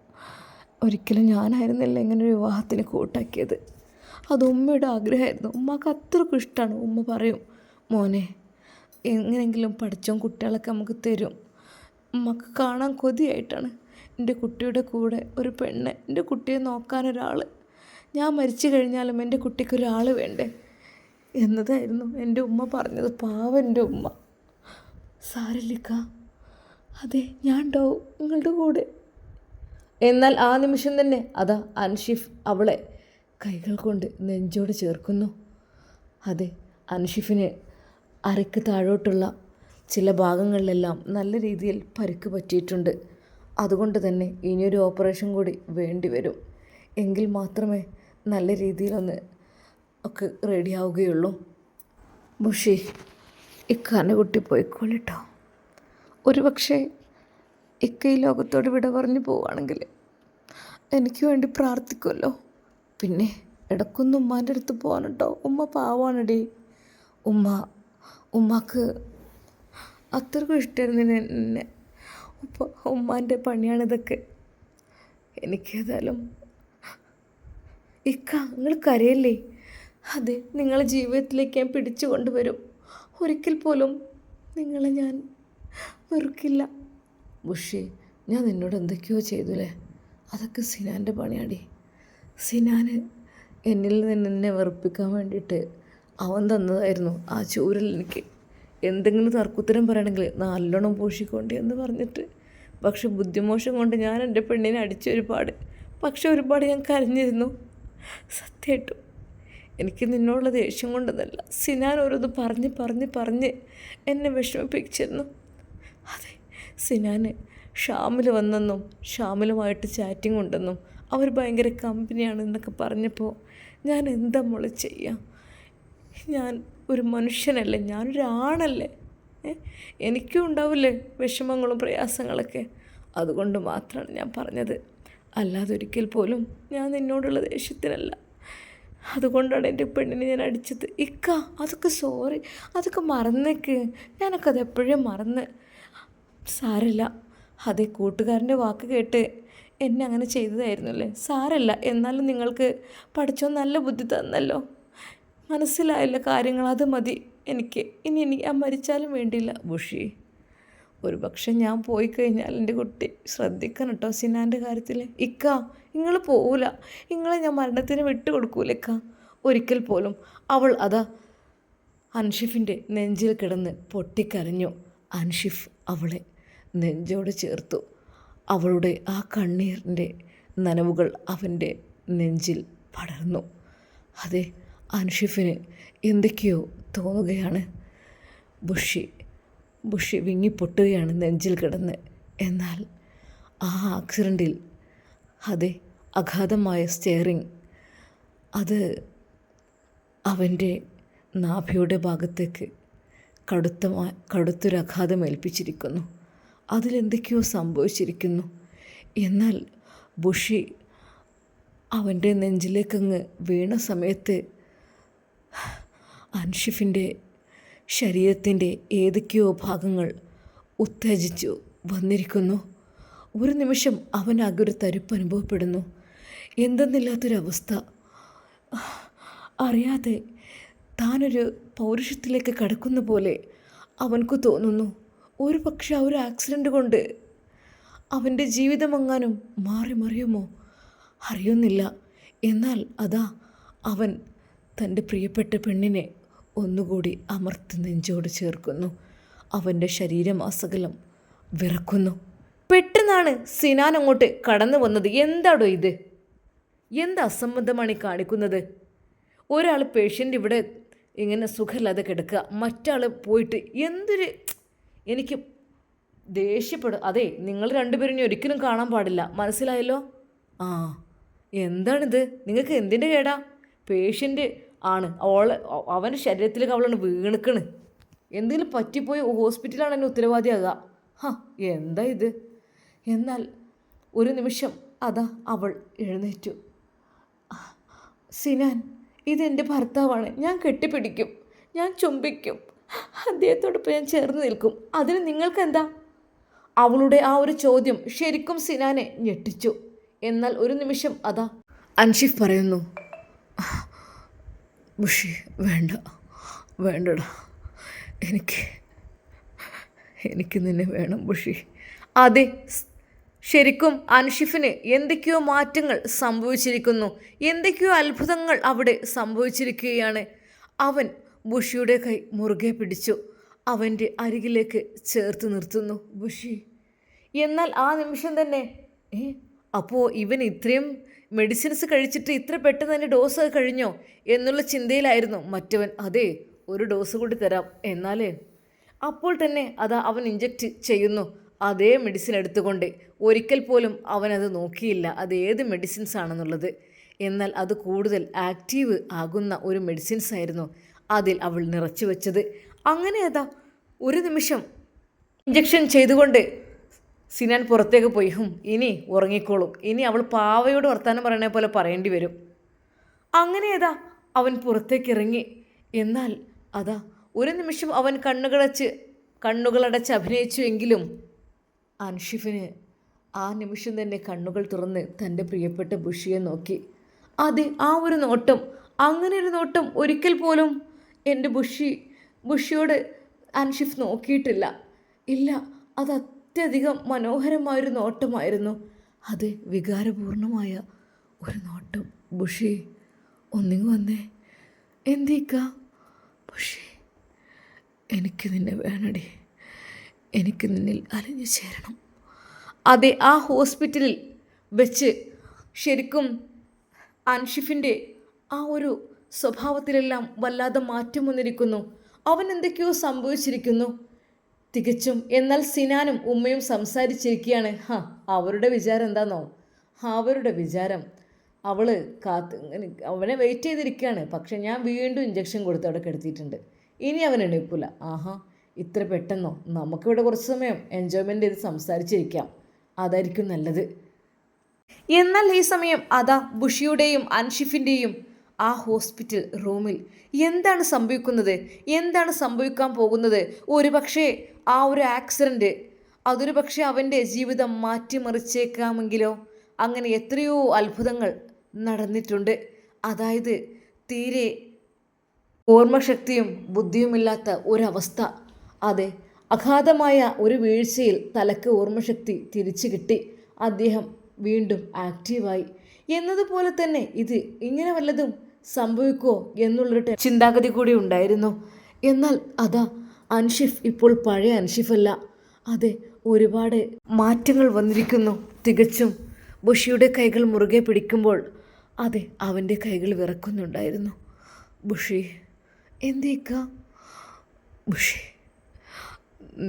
ഒരിക്കലും ഞാനായിരുന്നില്ല ഇങ്ങനൊരു വിവാഹത്തിന് കൂട്ടാക്കിയത്. അത് ഉമ്മയുടെ ആഗ്രഹമായിരുന്നു. ഉമ്മക്ക് അത്രയ്ക്കും ഇഷ്ടമാണ്. ഉമ്മ പറയും, മോനെ എങ്ങനെയെങ്കിലും പഠിച്ചോ കുട്ടികളൊക്കെ നമുക്ക് തരും. ഉമ്മക്ക് കാണാൻ കൊതിയായിട്ടാണ് എൻ്റെ കുട്ടിയുടെ കൂടെ ഒരു പെണ്ണ്, എൻ്റെ കുട്ടിയെ നോക്കാനൊരാൾ, ഞാൻ മരിച്ചു കഴിഞ്ഞാലും എൻ്റെ കുട്ടിക്കൊരാൾ വേണ്ടേ എന്നതായിരുന്നു എൻ്റെ ഉമ്മ പറഞ്ഞത്. പാവം എൻ്റെ ഉമ്മ. സാരല്ലിക്ക, അതെ ഞാൻ ഉണ്ടാവും നിങ്ങളുടെ കൂടെ. എന്നാൽ ആ നിമിഷം തന്നെ അതാ അൻഷിഫ് അവളെ കൈകൾ കൊണ്ട് നെഞ്ചോട് ചേർക്കുന്നു. അതെ, അൻഷിഫിന് അരയ്ക്ക് താഴോട്ടുള്ള ചില ഭാഗങ്ങളിലെല്ലാം നല്ല രീതിയിൽ പരിക്ക് പറ്റിയിട്ടുണ്ട്. അതുകൊണ്ട് തന്നെ ഇനിയൊരു ഓപ്പറേഷൻ കൂടി വേണ്ടി വരും. എങ്കിൽ മാത്രമേ നല്ല രീതിയിലൊന്ന് ഒക്കെ റെഡിയാവുകയുള്ളൂ. ബുഷി, ഇക്കാൻ്റെ കുട്ടി പോയിക്കോളിട്ടോ. ഒരു പക്ഷേ ഇക്ക ഈ ലോകത്തോട് വിട പറഞ്ഞു പോവുകയാണെങ്കിൽ എനിക്ക് വേണ്ടി പ്രാർത്ഥിക്കുമല്ലോ. പിന്നെ ഇടയ്ക്കൊന്ന് ഉമ്മാൻ്റെ അടുത്ത് പോകാൻ കേട്ടോ. ഉമ്മ പാവാണടി. ഉമ്മക്ക് അത്രയ്ക്കും ഇഷ്ടമായിരുന്നു എന്നെ. ഉമ്മാൻ്റെ പണിയാണിതൊക്കെ. എനിക്കേതായാലും ഇക്ക, നിങ്ങൾ കരയല്ലേ. അതെ, നിങ്ങളെ ജീവിതത്തിലേക്ക് ഞാൻ പിടിച്ചു കൊണ്ടുവരും. ഒരിക്കൽ പോലും നിങ്ങളെ ഞാൻ വെറുക്കില്ല. ബുഷി, ഞാൻ നിന്നോട് എന്തൊക്കെയോ ചെയ്തുല്ലേ, അതൊക്കെ സിനാൻ്റെ പണിയാടി. സിനാന് എന്നിൽ നിന്ന് എന്നെ വെറുപ്പിക്കാൻ വേണ്ടിയിട്ട് അവൻ തന്നതായിരുന്നു ആ ചൂരൽ. എനിക്ക് എന്തെങ്കിലും തർക്കുത്തരം പറയണമെങ്കിൽ നല്ലോണം പൂഷിക്കൊണ്ടേ എന്ന് പറഞ്ഞിട്ട്. പക്ഷെ ബുദ്ധിമോശം കൊണ്ട് ഞാൻ എൻ്റെ പെണ്ണിനെ അടിച്ചൊരുപാട്. പക്ഷെ ഒരുപാട് ഞാൻ കരഞ്ഞിരുന്നു. സത്യമായിട്ടും എനിക്ക് നിന്നോടുള്ള ദേഷ്യം കൊണ്ടതല്ല, സിനാൻ ഓരോന്ന് പറഞ്ഞ് എന്നെ വിഷമിപ്പിച്ചിരുന്നു. അതെ, സിനാന് ഷാമിൽ വന്നെന്നും ഷാമിലുമായിട്ട് ചാറ്റിംഗ് ഉണ്ടെന്നും അവർ ഭയങ്കര കമ്പനിയാണ് എന്നൊക്കെ പറഞ്ഞപ്പോൾ ഞാൻ എന്താ മോളെ ചെയ്യാം. ഞാൻ ഒരു മനുഷ്യനല്ലേ, ഞാനൊരാണല്ലേ. എനിക്കും ഉണ്ടാവില്ലേ വിഷമങ്ങളും പ്രയാസങ്ങളൊക്കെ. അതുകൊണ്ട് മാത്രമാണ് ഞാൻ പറഞ്ഞത്. അല്ലാതെ ഒരിക്കൽ പോലും ഞാൻ നിന്നോടുള്ള ദേഷ്യത്തിനല്ല. അതുകൊണ്ടാണ് എൻ്റെ പെണ്ണിനെ ഞാൻ അടിച്ചത്. ഇക്ക, അതൊക്കെ സോറി, അതൊക്കെ മറന്നേക്ക്. ഞാനൊക്കെ അത് എപ്പോഴും മറന്ന്. സാരല്ല, അതേ കൂട്ടുകാരൻ്റെ വാക്ക് കേട്ട് എന്നെ അങ്ങനെ ചെയ്തതായിരുന്നല്ലേ. സാരല്ല, എന്നാലും നിങ്ങൾക്ക് പഠിച്ചോ നല്ല ബുദ്ധി തന്നല്ലോ. മനസ്സിലായല്ലോ കാര്യങ്ങൾ, അത് മതി എനിക്ക്. ഇനി ഞാൻ മരിച്ചാലും വേണ്ടിയില്ല ബുഷി. ഒരു പക്ഷെ ഞാൻ പോയി കഴിഞ്ഞാൽ എൻ്റെ കുട്ടി ശ്രദ്ധിക്കണം കേട്ടോ സിനാൻ്റെ കാര്യത്തിൽ. ഇക്ക, നിങ്ങൾ പോവില്ല, നിങ്ങളെ ഞാൻ മരണത്തിന് വിട്ടു കൊടുക്കൂല ഇക്ക, ഒരിക്കൽ പോലും. അവൾ അതാ അൻഷിഫിൻ്റെ നെഞ്ചിൽ കിടന്ന് പൊട്ടിക്കരഞ്ഞു. അൻഷിഫ് അവളെ നെഞ്ചോട് ചേർത്തു. അവളുടെ ആ കണ്ണീരിൻ്റെ നനവുകൾ അവൻ്റെ നെഞ്ചിൽ പടർന്നു. അതെ, അൻഷിഫിന് എന്തൊക്കെയോ തോന്നുകയാണ്. ബുഷി വിങ്ങിപ്പൊട്ടുകയാണ് നെഞ്ചിൽ കിടന്ന്. എന്നാൽ ആ ആക്സിഡൻറ്റിൽ അതെ അഗാധമായ സ്റ്റെയറിങ് അത് അവൻ്റെ നാഭിയുടെ ഭാഗത്തേക്ക് കടുത്തൊരഘാതം ഏൽപ്പിച്ചിരിക്കുന്നു. അതിലെന്തൊക്കെയോ സംഭവിച്ചിരിക്കുന്നു. എന്നാൽ ബുഷി അവൻ്റെ നെഞ്ചിലേക്കങ്ങ് വീണ സമയത്ത് അൻഷിഫിൻ്റെ ശരീരത്തിൻ്റെ ഏതൊക്കെയോ ഭാഗങ്ങൾ ഉത്തേജിച്ചു വന്നിരിക്കുന്നു. ഒരു നിമിഷം അവനാകെ ഒരു തരിപ്പ് അനുഭവപ്പെടുന്നു. എന്തെന്നില്ലാത്തൊരവസ്ഥ. അറിയാതെ താനൊരു പൗരുഷത്തിലേക്ക് കടക്കുന്ന പോലെ അവൻക്ക് തോന്നുന്നു. ഒരു പക്ഷെ ആ ഒരു ആക്സിഡൻ്റ് കൊണ്ട് അവൻ്റെ ജീവിതമെങ്ങാനും മാറി മറിയുമോ അറിയുന്നില്ല. എന്നാൽ അതാ അവൻ തൻ്റെ പ്രിയപ്പെട്ട പെണ്ണിനെ ഒന്നുകൂടി അമർത്തി നെഞ്ചോട് ചേർക്കുന്നു. അവൻ്റെ ശരീരമാസകലം വിറക്കുന്നു. പെട്ടെന്നാണ് സിനാൻ അങ്ങോട്ട് കടന്നു വന്നത്. എന്താടോ ഇത്? എന്ത് അസംബന്ധമാണ് ഈ കാണിക്കുന്നത്? ഒരാൾ പേഷ്യൻ്റ് ഇവിടെ ഇങ്ങനെ സുഖമില്ലാതെ കിടക്കുക, മറ്റാൾ പോയിട്ട് എന്തൊരു, എനിക്ക് ദേഷ്യപ്പെടും. അതെ, നിങ്ങൾ രണ്ടുപേരും ഇനി ഒരിക്കലും കാണാൻ പാടില്ല, മനസ്സിലായല്ലോ? ആ, എന്താണിത്? നിങ്ങൾക്ക് എന്തിൻ്റെ കേടാ? പേഷ്യൻ്റ് ആണ്, അവൻ്റെ ശരീരത്തിലേക്ക് അവളാണ് വീണിക്കണ്. എന്തെങ്കിലും പറ്റിപ്പോയി ഹോസ്പിറ്റലാണ് എന്നെ ഉത്തരവാദിയാകുക. എന്താ ഇത്? എന്നാൽ ഒരു നിമിഷം അതാ അവൾ എഴുന്നേറ്റു. സിനാൻ, ഇതെൻ്റെ ഭർത്താവാണ്. ഞാൻ കെട്ടിപ്പിടിക്കും, ഞാൻ ചുംബിക്കും, അദ്ദേഹത്തോടൊപ്പം ഞാൻ ചേർന്ന് നിൽക്കും. അതിന് നിങ്ങൾക്കെന്താ? അവളുടെ ആ ഒരു ചോദ്യം ശരിക്കും സിനാനെ ഞെട്ടിച്ചു. എന്നാൽ ഒരു നിമിഷം അതാ അൻഷിഫ് പറയുന്നു, ബുഷി വേണ്ടടാ, എനിക്ക് നിന്നെ വേണം ബുഷി. അതെ, ശരിക്കും അൻഷിഫിന് എന്തൊക്കെയോ മാറ്റങ്ങൾ സംഭവിച്ചിരിക്കുന്നു. എന്തൊക്കെയോ അത്ഭുതങ്ങൾ അവിടെ സംഭവിച്ചിരിക്കുകയാണ്. അവൻ ബുഷിയുടെ കൈ മുറുകെ പിടിച്ചു അവൻ്റെ അരികിലേക്ക് ചേർത്ത് നിർത്തുന്നു. ബുഷി. എന്നാൽ ആ നിമിഷം തന്നെ അപ്പോൾ ഇവൻ ഇത്രയും മെഡിസിൻസ് കഴിച്ചിട്ട് ഇത്ര പെട്ടെന്ന് തന്നെ ഡോസ് കഴിഞ്ഞോ എന്നുള്ള ചിന്തയിലായിരുന്നു മറ്റവൻ. അതെ, ഒരു ഡോസ് കൂടി തരാം എന്നാലേ. അപ്പോൾ തന്നെ അതാ അവൻ ഇഞ്ചക്റ്റ് ചെയ്യുന്നു അതേ മെഡിസിൻ എടുത്തുകൊണ്ട്. ഒരിക്കൽ പോലും അവനത് നോക്കിയില്ല അത് ഏത് മെഡിസിൻസ് ആണെന്നുള്ളത്. എന്നാൽ അത് കൂടുതൽ ആക്റ്റീവ് ആകുന്ന ഒരു മെഡിസിൻസ് ആയിരുന്നു അതിൽ അവൾ നിറച്ചു വെച്ചത്. അങ്ങനെ അതാ ഒരു നിമിഷം ഇഞ്ചക്ഷൻ ചെയ്തുകൊണ്ട് സിനാൻ പുറത്തേക്ക് പോയി. ഇനി ഉറങ്ങിക്കോളും, ഇനി അവൾ പാവയോട് വർത്താനം പറയണ പോലെ പറയേണ്ടി വരും. അങ്ങനെ അതാ അവൻ പുറത്തേക്ക് ഇറങ്ങി. എന്നാൽ അതാ ഒരു നിമിഷം അവൻ കണ്ണുകളടച്ച് അഭിനയിച്ചു. എങ്കിലും അൻഷിഫിന് ആ നിമിഷം തന്നെ കണ്ണുകൾ തുറന്ന് തൻ്റെ പ്രിയപ്പെട്ട ബുഷിയെ നോക്കി. അതെ, ആ ഒരു നോട്ടം, അങ്ങനെ ഒരു നോട്ടം ഒരിക്കൽ പോലും എൻ്റെ ബുഷിയോട് അൻഷിഫ് നോക്കിയിട്ടില്ല. ഇല്ല, അത് അത്യധികം മനോഹരമായൊരു നോട്ടമായിരുന്നു. അത് വികാരപൂർണമായ ഒരു നോട്ടം. ബുഷി, ഒന്നിങ്ങ് വന്നേ. എന്തേക്ക? ബുഷി, എനിക്ക് നിന്നെ വേണടി, എനിക്ക് നിന്നിൽ അലിഞ്ഞു ചേരണം. അതെ, ആ ഹോസ്പിറ്റലിൽ വെച്ച് ശരിക്കും അൻഷിഫിൻ്റെ ആ ഒരു സ്വഭാവത്തിലെല്ലാം വല്ലാതെ മാറ്റം വന്നിരിക്കുന്നു. അവൻ എന്തൊക്കെയോ സംഭവിച്ചിരിക്കുന്നു തികച്ചും. എന്നാൽ സിനാനും ഉമ്മയും സംസാരിച്ചിരിക്കുകയാണ്. അവരുടെ വിചാരം എന്താണെന്നോ? അവരുടെ വിചാരം അവൾ അവനെ വെയിറ്റ് ചെയ്തിരിക്കുകയാണ്. പക്ഷെ ഞാൻ വീണ്ടും ഇഞ്ചക്ഷൻ കൊടുത്ത് അവിടെ കിടത്തിയിട്ടുണ്ട്, ഇനി അവൻ എണീക്കില്ല. ഇത്ര പെട്ടെന്നോ? നമുക്കിവിടെ കുറച്ച് സമയം എൻജോയ്മെൻ്റ് ചെയ്ത് സംസാരിച്ചിരിക്കാം. അതായിരിക്കും നല്ലത്. എന്നാൽ ഈ സമയം അതാ ബുഷിയുടെയും അൻഷിഫിൻ്റെയും ആ ഹോസ്പിറ്റൽ റൂമിൽ എന്താണ് സംഭവിക്കുന്നത്, എന്താണ് സംഭവിക്കാൻ പോകുന്നത്? ഒരു പക്ഷേ ആ ഒരു ആക്സിഡൻറ്റ് അതൊരു പക്ഷേ അവൻ്റെ ജീവിതം മാറ്റിമറിച്ചേക്കാമെങ്കിലോ? അങ്ങനെ എത്രയോ അത്ഭുതങ്ങൾ നടന്നിട്ടുണ്ട്. അതായത് തീരെ ഓർമ്മശക്തിയും ബുദ്ധിയുമില്ലാത്ത ഒരവസ്ഥ. അതെ, അഗാധമായ ഒരു വീഴ്ചയിൽ തലക്ക് ഓർമ്മശക്തി തിരിച്ചു കിട്ടി. അദ്ദേഹം വീണ്ടും ആക്റ്റീവായി. എന്നതുപോലെ തന്നെ ഇത് ഇങ്ങനെ വല്ലതും സംഭവിക്കുമോ എന്നുള്ളൊരു ചിന്താഗതി കൂടി ഉണ്ടായിരുന്നു. എന്നാൽ അതാ അൻഷിഫ് ഇപ്പോൾ പഴയ അൻഷിഫല്ല. അതെ, ഒരുപാട് മാറ്റങ്ങൾ വന്നിരിക്കുന്നു. തികച്ചും ബുഷിയുടെ കൈകൾ മുറുകെ പിടിക്കുമ്പോൾ അതെ, അവൻ്റെ കൈകൾ വിറക്കുന്നുണ്ടായിരുന്നു. ബുഷി, എന്തേക്ക? ബുഷി,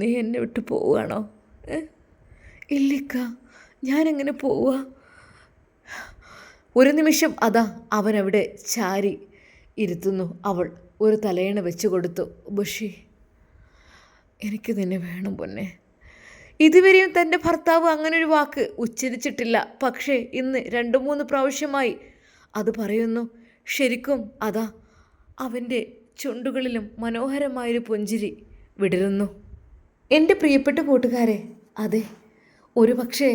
നീ എന്നെ വിട്ട് പോവുകയാണോ? ഇല്ലിക്ക, ഞാനെങ്ങനെ പോവുക? ഒരു നിമിഷം അതാ അവനവിടെ ചാരി ഇരുത്തുന്നു. അവൾ ഒരു തലയണ വെച്ച് കൊടുത്തു. ബുഷി, എനിക്ക് നിന്നെ വേണം പൊന്നെ. ഇതുവരെയും തൻ്റെ ഭർത്താവ് അങ്ങനൊരു വാക്ക് ഉച്ചരിച്ചിട്ടില്ല. പക്ഷേ ഇന്ന് 2-3 പ്രാവശ്യമായി അത് പറയുന്നു. ശരിക്കും അതാ അവൻ്റെ ചുണ്ടുകളിലും മനോഹരമായൊരു പുഞ്ചിരി വിടരുന്നു. എൻ്റെ പ്രിയപ്പെട്ട കൂട്ടുകാരെ, അതെ, ഒരു പക്ഷേ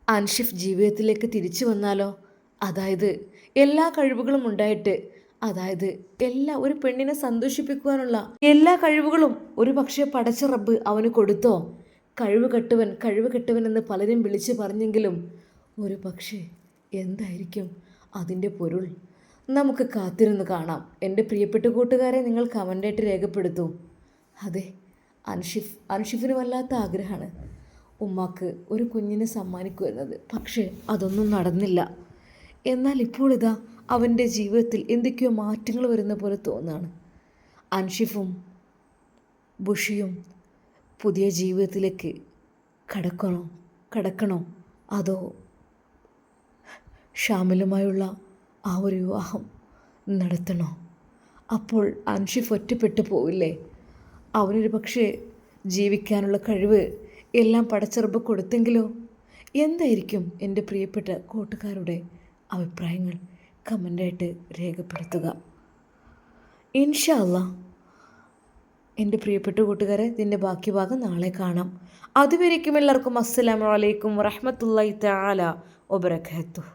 അൻഷിഫ് ജീവിതത്തിലേക്ക് തിരിച്ചു വന്നാലോ? അതായത് എല്ലാ കഴിവുകളും ഉണ്ടായിട്ട്, അതായത് ഒരു പെണ്ണിനെ സന്തോഷിപ്പിക്കുവാനുള്ള എല്ലാ കഴിവുകളും ഒരു പക്ഷേ പടച്ച റബ്ബ് അവന് കൊടുത്തോ? കഴിവ് കെട്ടവൻ എന്ന് പലരും വിളിച്ചു പറഞ്ഞെങ്കിലും ഒരു പക്ഷേ എന്തായിരിക്കും അതിൻ്റെ പൊരുൾ? നമുക്ക് കാത്തിരുന്ന് കാണാം. എൻ്റെ പ്രിയപ്പെട്ട കൂട്ടുകാരെ, നിങ്ങൾ കമൻ്റായിട്ട് രേഖപ്പെടുത്തൂ. അതെ, അൻഷിഫിന് വല്ലാത്ത ആഗ്രഹമാണ് ഉമ്മാക്ക് ഒരു കുഞ്ഞിനെ സമ്മാനിക്കുക എന്നത്. പക്ഷേ അതൊന്നും നടന്നില്ല. എന്നാൽ ഇപ്പോൾ ഇതാ അവൻ്റെ ജീവിതത്തിൽ എന്തൊക്കെയോ മാറ്റങ്ങൾ വരുന്ന പോലെ തോന്നുകയാണ്. അൻഷിഫും ബുഷിയും പുതിയ ജീവിതത്തിലേക്ക് കടക്കണോ അതോ ഷാമിലുമായുള്ള ആ ഒരു വിവാഹം നടത്തണോ? അപ്പോൾ അൻഷിഫ് ഒറ്റപ്പെട്ടു പോവില്ലേ? അവനൊരു പക്ഷേ ജീവിക്കാനുള്ള കഴിവ് എല്ലാം പടച്ചറബ് കൊടുത്തെങ്കിലോ? എന്തായിരിക്കും എൻ്റെ പ്രിയപ്പെട്ട കൂട്ടുകാരുടെ അഭിപ്രായങ്ങൾ? കമൻ്റായിട്ട് രേഖപ്പെടുത്തുക. ഇൻഷാ അല്ലാ എൻ്റെ പ്രിയപ്പെട്ട കൂട്ടുകാരെ, ഇതിൻ്റെ ബാക്കി ഭാഗം നാളെ കാണാം. അതുവരേക്കും എല്ലാവർക്കും അസ്സലാമു അലൈക്കും വറഹ്മത്തുള്ളാഹി തആല വബറകാതുഹു.